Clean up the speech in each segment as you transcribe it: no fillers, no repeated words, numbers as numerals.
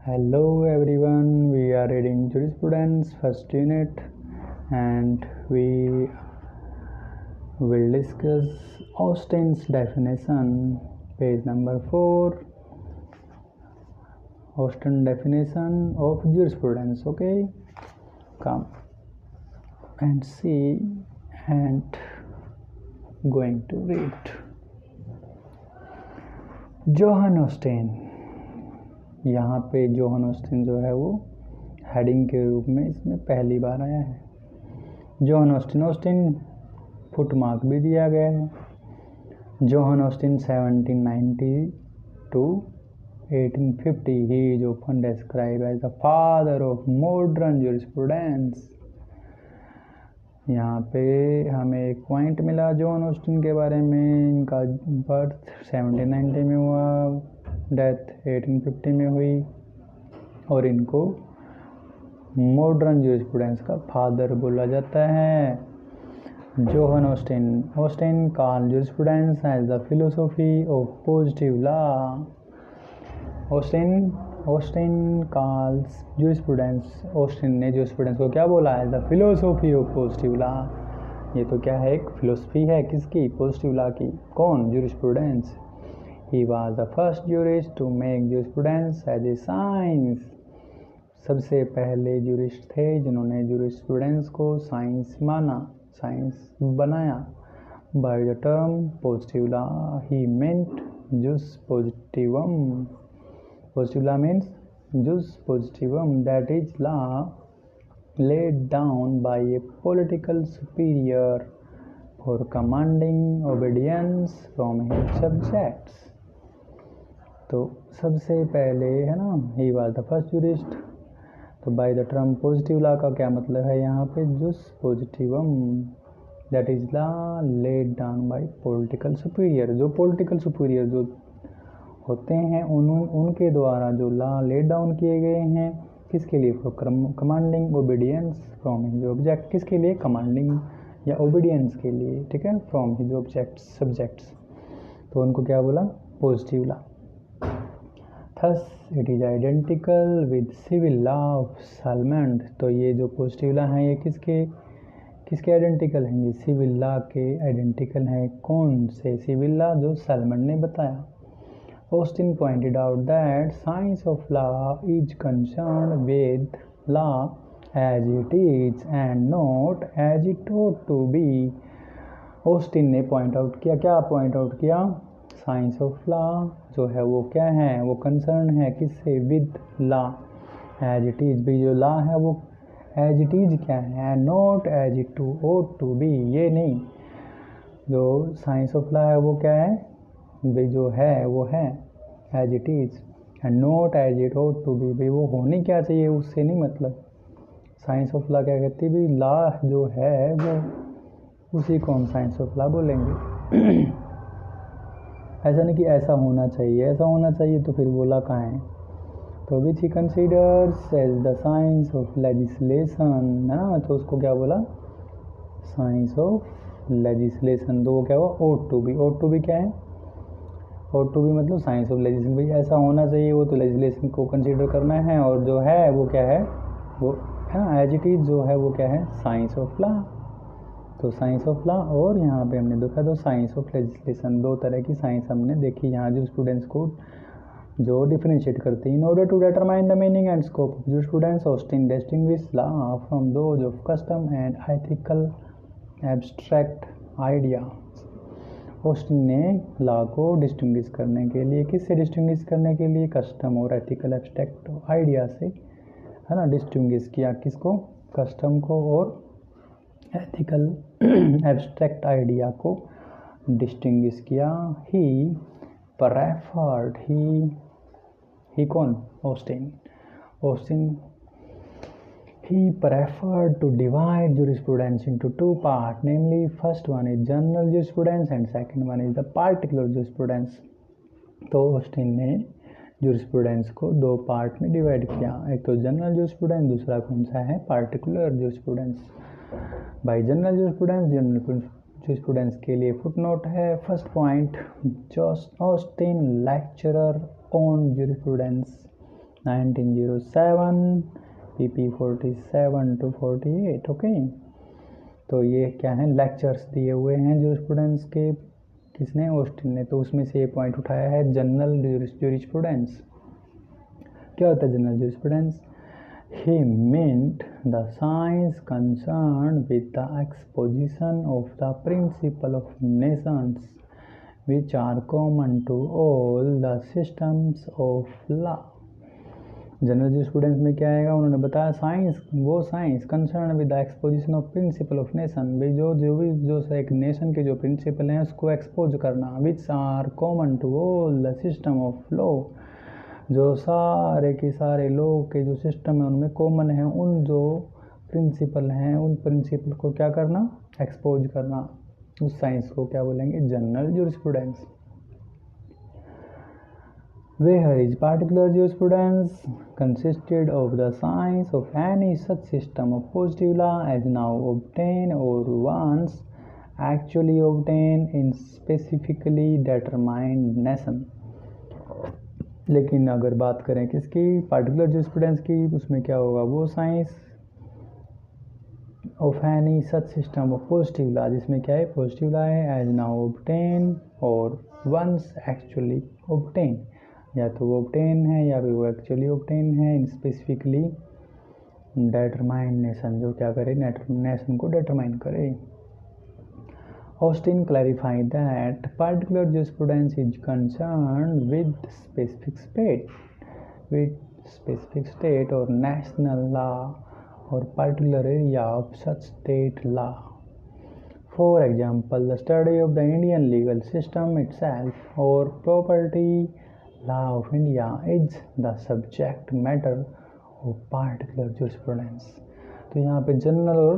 Hello everyone, we are reading jurisprudence first unit and we will discuss Austin's definition, page number 4, Austin definition of jurisprudence. Okay, come and see and going to read. Johan Austin, यहाँ पे Johan Austin जो है वो heading के रूप में इसमें पहली बार आया है। जोहन ऑस्टिन फुटमार्क भी दिया गया है। John Austin 1790 to 1850 he is often described as the father of modern jurisprudence। यहाँ पे हमें एक पॉइंट मिला जोहन ऑस्टिन के बारे में। इनका बर्थ 1790 में हुआ, डेथ 1850 में हुई और इनको मॉडर्न ज्यूरिस्प्रूडेंस का फादर बोला जाता है। John Austin called jurisprudence as the philosophy of positive law. Austin calls jurisprudence, Austin ने ज्यूरिस्प्रूडेंस को क्या बोला? As the philosophy of positive law. ये तो क्या है, एक फिलोसफी है किसकी? पॉजिटिव लॉ की। कौन? Jurisprudence. He was the first jurist to make jurisprudence as a science। सबसे पहले जूरिस्ट थे जिन्होंने jurisprudence को साइंस माना, साइंस बनाया। By the term positive law, he meant jus positivum। Positive law means jus positivum, that is law laid down by a political superior for commanding obedience from his subjects। तो सबसे पहले है ना, he was the first jurist. तो by the term positive law का क्या मतलब है यहाँ पे? जुस पॉजिटिवम, that is law laid down by political superior. जो पॉलिटिकल सुपीरियर जो होते हैं उनके द्वारा जो लॉ लेड डाउन किए गए हैं, किसके लिए? For commanding obedience from his object. किसके लिए? कमांडिंग या ओबीडियंस के लिए, ठीक है, फ्रॉम हिज ऑब्जेक्ट सब्जेक्ट्स। तो उनको क्या बोला? Positive law. Thus it is identical with civil law of Salmond। तो ये जो पॉजिटिव लॉ है ये किसके आइडेंटिकल हैं? ये सिविल लॉ के आइडेंटिकल हैं। कौन से सिविल लॉ? जो सैलमंड ने बताया। Austin pointed out that science of law is concerned with law as it is and not as it ought to be. Austin ने पॉइंट आउट किया, क्या पॉइंट आउट किया? साइंस ऑफ लॉ जो है वो क्या है? वो कंसर्न है किससे? With law as it is. भी जो लॉ है वो एज इट इज क्या है? Not as it ought to be. ये नहीं, जो साइंस ऑफ लॉ है वो क्या है? भी जो है वो है as it is and not as it ought to be. भी वो होनी क्या चाहिए उससे नहीं मतलब। साइंस ऑफ लॉ क्या कहती है? भी लॉ जो है वो उसी को हम साइंस ऑफ लॉ बोलेंगे। ऐसा नहीं कि ऐसा होना चाहिए, ऐसा होना चाहिए तो फिर बोला कहाँ है? तो which he considers as the science of legislation, है ना। तो उसको क्या बोला? Science of legislation. तो वो क्या हुआ? ought to be. ought to be क्या है? ought टू बी मतलब साइंस ऑफ लेजिस्लेशन। भाई ऐसा होना चाहिए, वो तो लेजिस्लेशन को कंसीडर करना है। और जो है वो क्या है? वो है ना एज इट इज जो है वो क्या है? Science of law. तो साइंस ऑफ लॉ और यहाँ पे हमने देखा तो साइंस ऑफ लेजिस्लेशन, दो तरह की साइंस हमने देखी यहाँ जो स्टूडेंट्स को जो डिफरेंशिएट करते हैं। In order to determine the meaning and scope of jurisprudence, Austin distinguish law from those of custom and ethical abstract idea. Austin ने लॉ को डिस्टिंग्विश करने के लिए, किससे डिस्टिंग्विश करने के लिए? कस्टम और एथिकल एब्स्ट्रैक्ट आइडिया से, है ना, डिस्टिंग्विश किया। किसको? कस्टम को और एथिकल एब्स्ट्रैक्ट आइडिया को डिस्टिंग्विश किया। ही प्रेफर्ड, ही कौन? Austin he preferred to divide jurisprudence into two parts, namely first one is general jurisprudence and second one is the particular jurisprudence। तो ऑस्टिन ने jurisprudence को दो पार्ट में डिवाइड किया, एक तो जनरल jurisprudence, दूसरा कौन सा है? Particular jurisprudence। By general jurisprudence के लिए फुटनोट है। First point, Austin lecturer on jurisprudence 1907 PP 47 to 48। Okay, तो ये क्या है, लेक्चर्स दिए हुए हैं जूरिस्प्रूडेंस के, किसने, ऑस्टिन ने। तो उसमें से ये पॉइंट उठाया है, जनरल जूरिस्प्रूडेंस। क्या होता है general jurisprudence? He meant the science concerned with the exposition of the principle of nations which are common to all the systems of law। General jurisprudence में क्या आएगा, उन्होंने बताया साइंस, वो science concern with the exposition of principle of nation, भाई जो एक nation के जो प्रिंसिपल हैं उसको एक्सपोज करना, which are common to all the system of law, जो सारे के सारे लोग के जो सिस्टम है उनमें कॉमन है, उन जो प्रिंसिपल हैं उन प्रिंसिपल को क्या करना, एक्सपोज करना, उस साइंस को क्या बोलेंगे, general jurisprudence. Where is particular jurisprudence consisted of the science of any such system of positive law as now obtained or once actually obtained in specifically determined nation। लेकिन अगर बात करें किसकी, पार्टिकुलर जूरिस्प्रूडेंस की, उसमें क्या होगा, वो science of any such system of positive law, जिसमें क्या है, पॉजिटिव लॉ है, एज नाउ ऑब्टेन और वंस एक्चुअली ऑब्टेन, या तो वो ऑब्टेन है या फिर वो एक्चुअली ऑब्टेन है, इन स्पेसिफिकली डिटरमाइंड नेशन, जो क्या करे, नेशन को डिटरमाइन करे। Austin clarified that particular jurisprudence is concerned with specific state or national law or particular area of such state law. For example, the study of the Indian legal system itself or property law of India is the subject matter of particular jurisprudence। तो यहाँ पे general और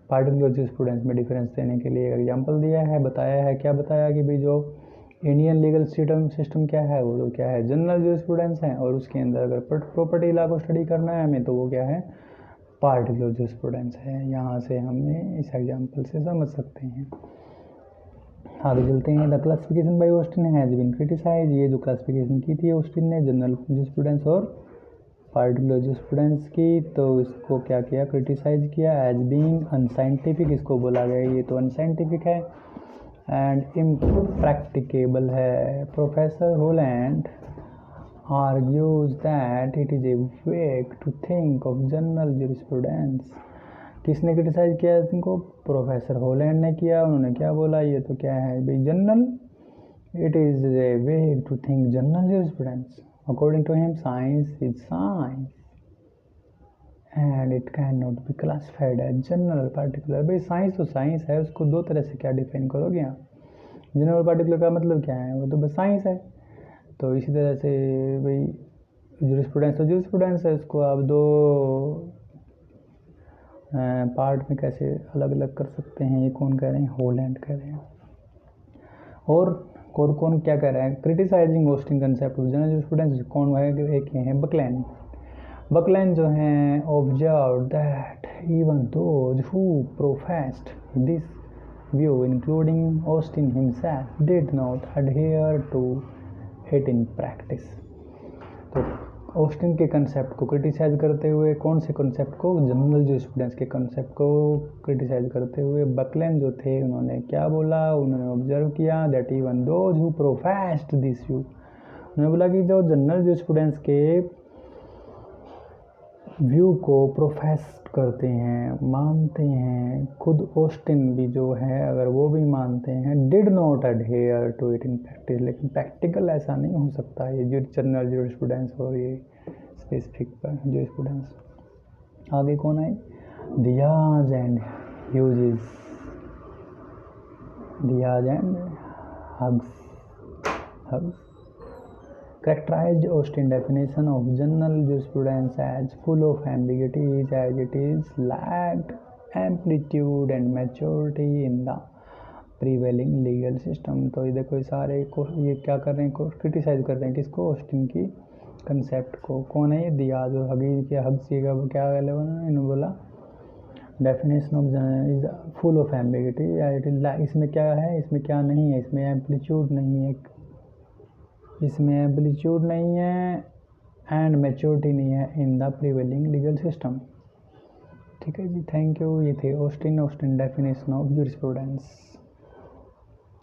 particular jurisprudence में difference देने के लिए एक example दिया है, बताया है, क्या बताया कि भाई जो इंडियन लीगल सिस्टम क्या है, वो तो क्या है, जनरल जूरिस्प्रूडेंस है, और उसके अंदर अगर प्रॉपर्टी लॉ को स्टडी करना है हमें तो वो क्या है, पार्टिकुलर जूरिस्प्रूडेंस है। यहाँ से हमें इस एग्जांपल से समझ सकते हैं। आगे चलते हैं। The classification by Austin has been criticise, ये जो क्लासिफिकेशन की थी ऑस्टिन ने जनरल जूरिस्प्रूडेंस और पार्टिकुलर जूरिस्प्रूडेंस की, तो इसको क्या किया, क्रिटिसाइज किया, एज बीइंग अनसाइंटिफिक, इसको बोला गया ये तो अनसाइंटिफिक है एंड इम्प्रैक्टिकेबल है। Professor Holland argues that it is a vague to think of general jurisprudence. किसने क्रिटिसाइज किया इनको, प्रोफेसर होलैंड ने किया। उन्होंने क्या बोला, ये तो क्या है भाई, general, it is a vague to think general jurisprudence. According to him, science is science and it cannot be classified as general particular। भाई साइंस तो साइंस है, उसको दो तरह से क्या डिफाइन करोगे यहाँ, जनरल पार्टिकुलर का मतलब क्या है, वो तो बस साइंस है। तो इसी तरह से भाई जूरिस्प्रूडेंस तो जूरिस्प्रूडेंस है, उसको आप दो पार्ट में कैसे अलग अलग कर सकते हैं, ये कौन कह रहे हैं, होलैंड कह रहे हैं। और कौन क्या कह रहा है, criticising Austin concept of general jurisprudence, कौन है, एक है बकलैन जो हैं, observe that even those who professed this view including Austin himself did not adhere to it in practice. तो ऑस्टिन के कंसेप्ट को क्रिटिसाइज करते हुए, कौन से कंसेप्ट को, जनरल जूरिस्प्रूडेंस के कंसेप्ट को क्रिटिसाइज करते हुए बकलैन जो थे उन्होंने क्या बोला, उन्होंने ऑब्जर्व किया that even those who professed this view, उन्होंने बोला कि जो जनरल जूरिस्प्रूडेंस के व्यू को प्रोफेस करते हैं, मानते हैं, खुद ऑस्टिन भी जो है अगर वो भी मानते हैं, did not adhere to it in practice, लेकिन प्रैक्टिकल ऐसा नहीं हो सकता ये जो जनरल जूरिस्प्रूडेंस और ये स्पेसिफिक जूरिस्प्रूडेंस। आगे कौन है, Dias and Hughes characterized Austin definition of general jurisprudence as full of ambiguities as it is lacked amplitude and maturity in the prevailing legal system। तो ये देखो सारे को ये क्या कर रहे हैं, क्रिटिसाइज कर रहे हैं किसको, ऑस्टिन की कंसेप्ट को। कौन है ये, दियाज और हग्स का क्या इन्होंने बोला, definition of general is full of ambiguity, इसमें क्या है, इसमें क्या नहीं है, इसमें एम्पलीट्यूड नहीं है, इसमें एम्पलीट्यूड नहीं है, एंड मैच्योरिटी नहीं है in the prevailing legal system. ठीक है जी, थैंक यू। ये थे ऑस्टिन डेफिनेशन ऑफ जूरिस्प्रूडेंस।